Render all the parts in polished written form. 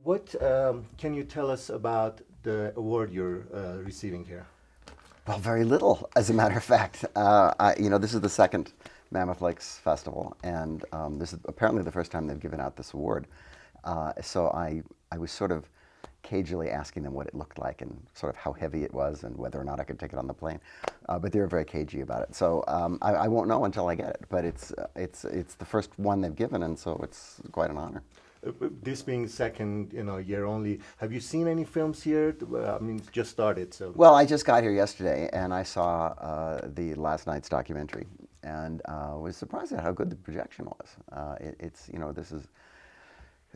What can you tell us about the award you're receiving here? Well, very little, as a matter of fact. This is the second Mammoth Lakes Festival, and this is apparently the first time they've given out this award. So I was sort of cagily asking them what it looked like and sort of how heavy it was and whether or not I could take it on the plane. But they were very cagey about it. So I won't know until I get it. But it's the first one they've given, and so it's quite an honor. This being second, year only, have you seen any films here? I mean, it's just started, so. Well, I just got here yesterday, and I saw the last night's documentary, and was surprised at how good the projection was. This is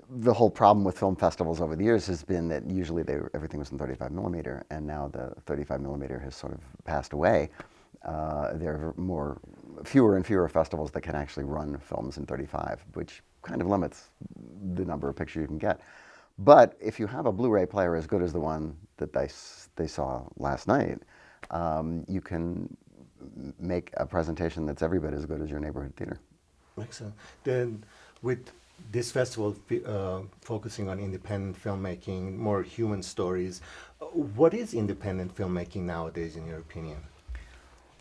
the whole problem with film festivals over the years has been that usually everything was in 35 millimeter, and now the 35 millimeter has sort of passed away. There are fewer and fewer festivals that can actually run films in 35, which kind of limits the number of pictures you can get. But if you have a Blu-ray player as good as the one that they saw last night, you can make a presentation that's every bit as good as your neighborhood theater. Excellent. Then, with this festival focusing on independent filmmaking, more human stories, what is independent filmmaking nowadays, in your opinion?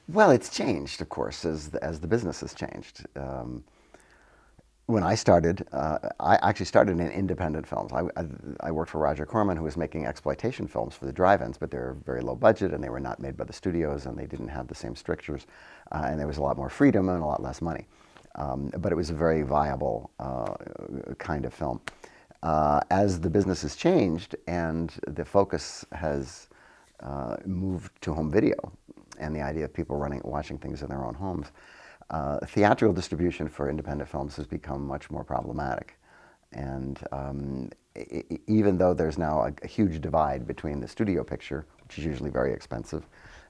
Well, it's changed, of course, as the business has changed. When I started, I actually started in independent films. I worked for Roger Corman, who was making exploitation films for the drive-ins, but they were very low budget, and they were not made by the studios, and they didn't have the same strictures, and there was a lot more freedom and a lot less money. But it was a very viable kind of film. As the business has changed and the focus has moved to home video, and the idea of people watching things in their own homes, theatrical distribution for independent films has become much more problematic. And even though there's now a huge divide between the studio picture, which is usually very expensive,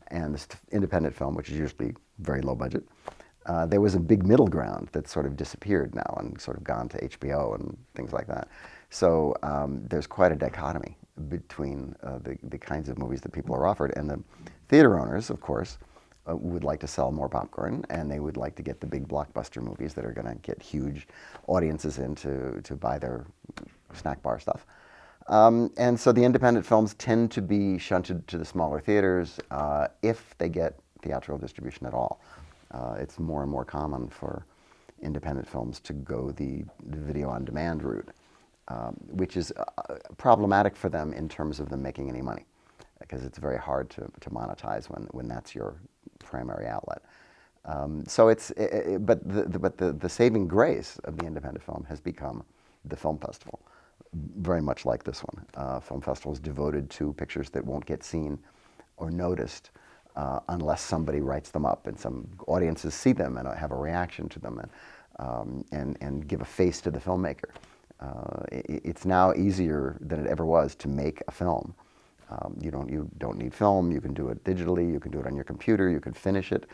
and the independent film, which is usually very low budget, there was a big middle ground that sort of disappeared now and sort of gone to HBO and things like that. So there's quite a dichotomy between the kinds of movies that people are offered. And the theater owners, of course, would like to sell more popcorn, and they would like to get the big blockbuster movies that are going to get huge audiences in to buy their snack bar stuff. And so the independent films tend to be shunted to the smaller theaters if they get theatrical distribution at all. It's more and more common for independent films to go the video on demand route, which is problematic for them in terms of them making any money, because it's very hard to monetize when that's your primary outlet. But the saving grace of the independent film has become the film festival, very much like this one. Film festival is devoted to pictures that won't get seen or noticed unless somebody writes them up and some audiences see them and have a reaction to them and give a face to the filmmaker. It's now easier than it ever was to make a film. You don't need film. You can do it digitally. You can do it on your computer. You can finish it,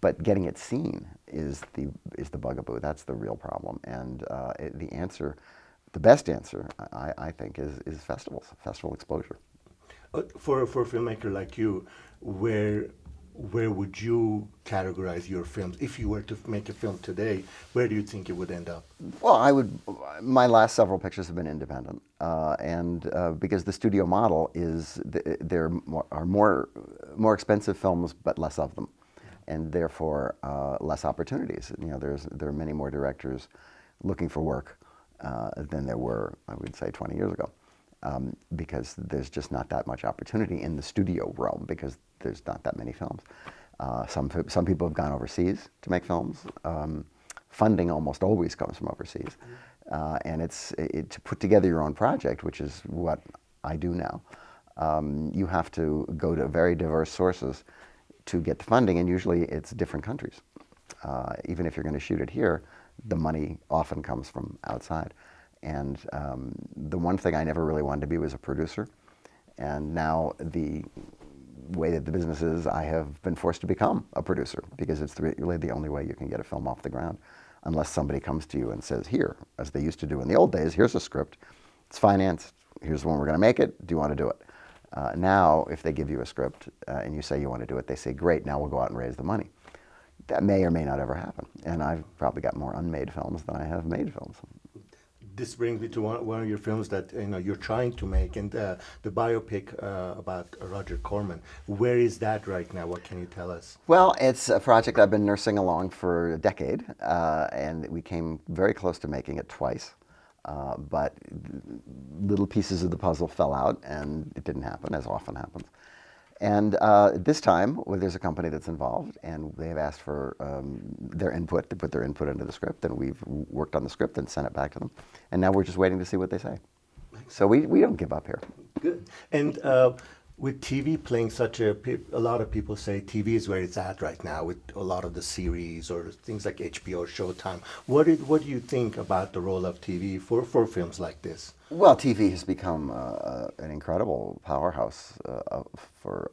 but getting it seen is the bugaboo. That's the real problem. And the best answer, I think, is festivals, festival exposure. For a filmmaker like you, where would you categorize your films? If you were to make a film today, where do you think it would end up? Well, my last several pictures have been independent, because the studio model is there are more expensive films, but less of them, and therefore less opportunities. There are many more directors looking for work than there were, I would say, 20 years ago. Because there's just not that much opportunity in the studio realm, because there's not that many films. Some people have gone overseas to make films. Funding almost always comes from overseas. And to put together your own project, which is what I do now, you have to go to very diverse sources to get the funding, and usually it's different countries. Even if you're going to shoot it here, the money often comes from outside. And the one thing I never really wanted to be was a producer. And now the way that the business is, I have been forced to become a producer, because it's really the only way you can get a film off the ground, unless somebody comes to you and says, here, as they used to do in the old days, here's a script, it's financed, here's when we're going to make it, do you want to do it? Now, if they give you a script and you say you want to do it, they say, great, now we'll go out and raise the money. That may or may not ever happen. And I've probably got more unmade films than I have made films. this brings me to one of your films that you're trying to make, and the biopic about Roger Corman. Where is that right now? What can you tell us? Well, it's a project I've been nursing along for a decade, and we came very close to making it twice. But little pieces of the puzzle fell out, and it didn't happen, as often happens. And this time, well, there's a company that's involved, and they have asked for their input, to put their input into the script, and we've worked on the script and sent it back to them. And now we're just waiting to see what they say. So we don't give up here. Good. And with TV playing such a lot of people say TV is where it's at right now with a lot of the series or things like HBO, Showtime. What do you think about the role of TV for films like this? Well, TV has become an incredible powerhouse for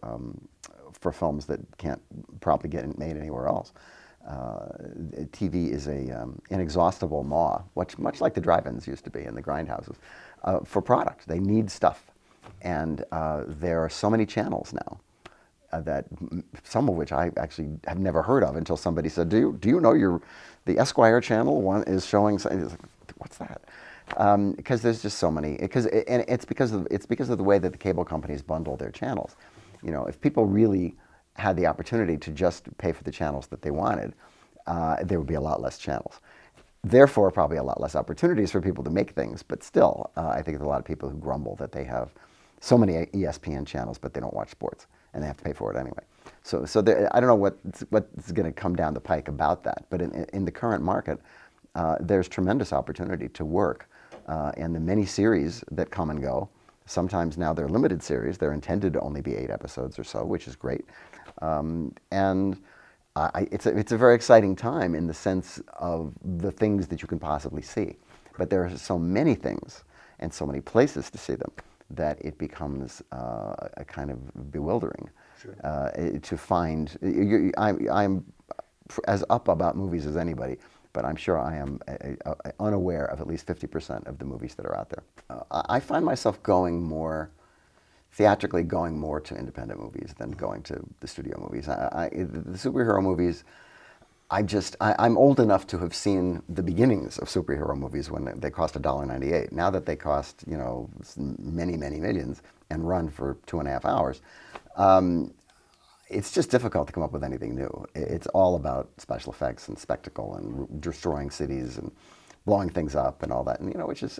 films that can't probably get made anywhere else. TV is an inexhaustible maw, much like the drive-ins used to be and the grindhouses, for product. They need stuff. And there are so many channels now that some of which I actually have never heard of until somebody said, "Do you know the Esquire channel one is showing?" Like, what's that? Because there's just so many. And it's because of the way that the cable companies bundle their channels. If people really had the opportunity to just pay for the channels that they wanted, there would be a lot less channels. Therefore, probably a lot less opportunities for people to make things. But still, I think there's a lot of people who grumble that they have so many ESPN channels, but they don't watch sports, and they have to pay for it anyway. So I don't know what's going to come down the pike about that. But in the current market, there's tremendous opportunity to work, and the many series that come and go. Sometimes now they're limited series. They're intended to only be 8 episodes or so, which is great. It's a very exciting time in the sense of the things that you can possibly see. But there are so many things and so many places to see them that it becomes a kind of bewildering. Sure. To find. I'm as up about movies as anybody, but I'm sure I am unaware of at least 50% of the movies that are out there. I find myself theatrically going more to independent movies than going to the studio movies. The superhero movies, I'm old enough to have seen the beginnings of superhero movies when they cost $1.98. Now that they cost, many, many millions and run for 2.5 hours, it's just difficult to come up with anything new. It's all about special effects and spectacle and destroying cities and blowing things up and all that. And, which is,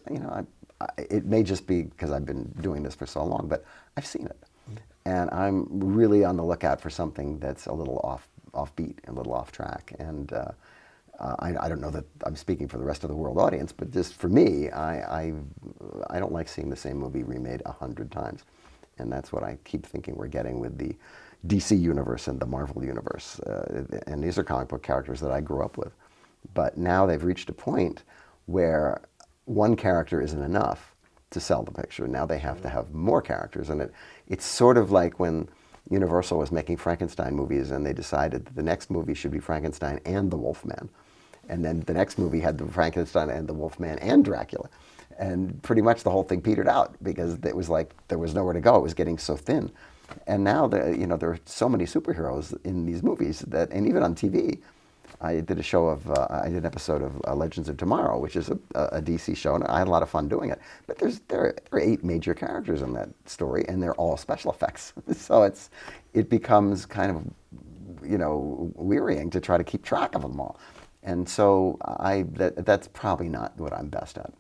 it may just be because I've been doing this for so long, but I've seen it. And I'm really on the lookout for something that's a little offbeat, a little off track. And I don't know that I'm speaking for the rest of the world audience, but just for me, I don't like seeing the same movie remade 100 times. And that's what I keep thinking we're getting with the DC universe and the Marvel universe. And these are comic book characters that I grew up with. But now they've reached a point where one character isn't enough to sell the picture. Now they have to have more characters. And it's sort of like when Universal was making Frankenstein movies and they decided that the next movie should be Frankenstein and the Wolfman. And then the next movie had the Frankenstein and the Wolfman and Dracula. And pretty much the whole thing petered out because it was like there was nowhere to go. It was getting so thin. And now there are so many superheroes in these movies and even on TV. I did I did an episode of Legends of Tomorrow, which is a DC show, and I had a lot of fun doing it. But there are 8 major characters in that story, and they're all special effects. So it becomes kind of, wearying to try to keep track of them all. And so that's probably not what I'm best at.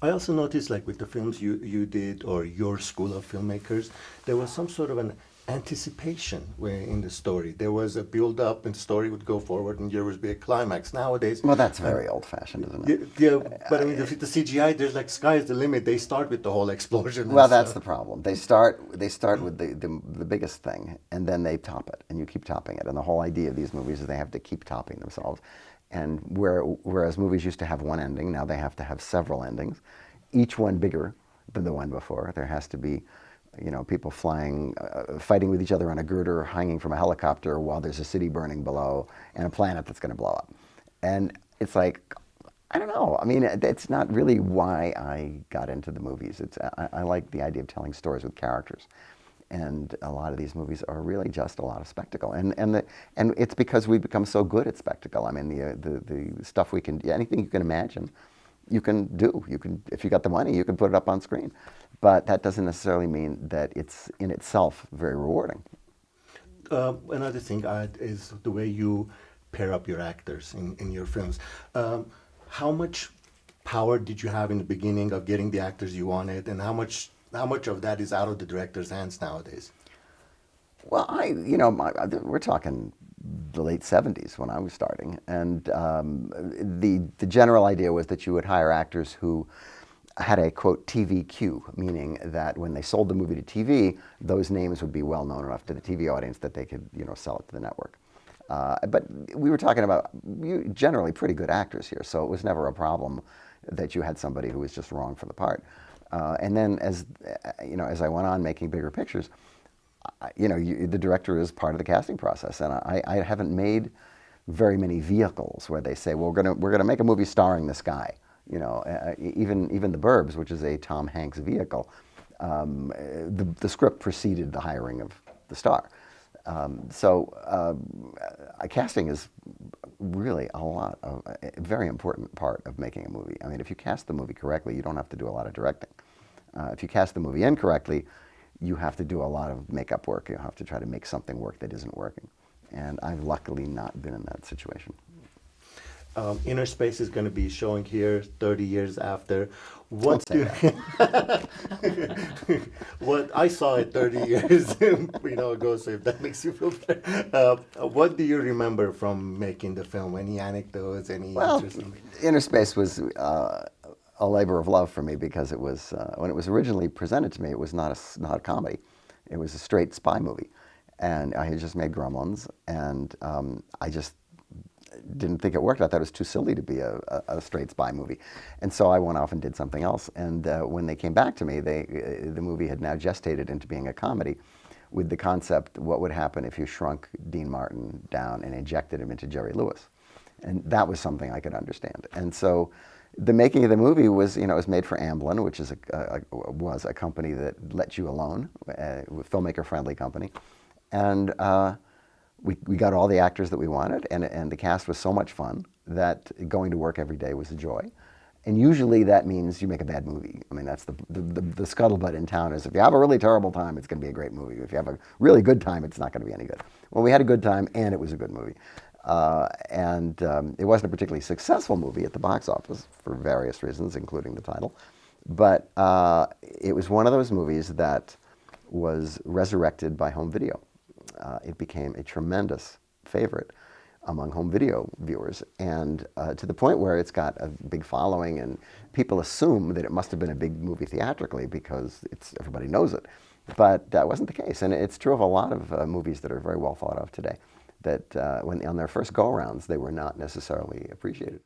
I also noticed, like with the films you did or your school of filmmakers, there was some sort of an anticipation in the story. There was a build-up and the story would go forward and there would be a climax. Nowadays... Well, that's very old-fashioned, isn't it? Yeah, but I mean, the CGI, there's like sky's the limit. They start with the whole explosion. Well, that's the problem. They start with the biggest thing, and then they top it, and you keep topping it. And the whole idea of these movies is they have to keep topping themselves. And whereas movies used to have one ending, now they have to have several endings, each one bigger than the one before. There has to be, people flying, fighting with each other on a girder, hanging from a helicopter while there's a city burning below and a planet that's going to blow up. And it's like, I don't know. I mean, it's not really why I got into the movies. I like the idea of telling stories with characters. And a lot of these movies are really just a lot of spectacle, and it's because we've become so good at spectacle. I mean, the stuff anything you can imagine, you can do. You can, if you got the money, you can put it up on screen. But that doesn't necessarily mean that it's in itself very rewarding. Another thing is the way you pair up your actors in your films. How much power did you have in the beginning of getting the actors you wanted, and how much of that is out of the director's hands nowadays? Well, you know, we're talking the late 70s when I was starting, and the general idea was that you would hire actors who had a, quote, TV queue, meaning that when they sold the movie to TV, those names would be well known enough to the TV audience that they could, you know, sell it to the network. But we were talking about generally pretty good actors here, so it was never a problem that you had somebody who was just wrong for the part. And then as you know, as I went on making bigger pictures, you know, the director is part of the casting process, and I haven't made very many vehicles where they say, well, we're gonna make a movie starring this guy. You know, even The Burbs, which is a Tom Hanks vehicle, the script preceded the hiring of the star. Casting is really a very important part of making a movie. I mean, if you cast the movie correctly, you don't have to do a lot of directing. If you cast the movie incorrectly, you have to do a lot of makeup work. You have to try to make something work that isn't working. And I've luckily not been in that situation. Innerspace is going to be showing here 30 years after. What I saw it 30 years ago, so if that makes you feel better. What do you remember from making the film? Any anecdotes, any interesting? Innerspace was a labor of love for me because it was, when it was originally presented to me, it was not a comedy. It was a straight spy movie. And I had just made Gremlins, and I just didn't think it worked. I thought it was too silly to be a straight spy movie. And so I went off and did something else. And when they came back to me, the movie had now gestated into being a comedy with the concept, what would happen if you shrunk Dean Martin down and injected him into Jerry Lewis? And that was something I could understand. And so the making of the movie was, you know, it was made for Amblin, which is was a company that let you alone, a filmmaker-friendly company. And we got all the actors that we wanted, and the cast was so much fun that going to work every day was a joy. And usually that means you make a bad movie. I mean, that's the scuttlebutt in town is if you have a really terrible time, it's going to be a great movie. If you have a really good time, it's not going to be any good. Well, we had a good time, and it was a good movie. It wasn't a particularly successful movie at the box office for various reasons, including the title. But it was one of those movies that was resurrected by home video. It became a tremendous favorite among home video viewers, and to the point where it's got a big following, and people assume that it must have been a big movie theatrically because everybody knows it. But that wasn't the case, and it's true of a lot of movies that are very well thought of today, that when on their first go-arounds, they were not necessarily appreciated.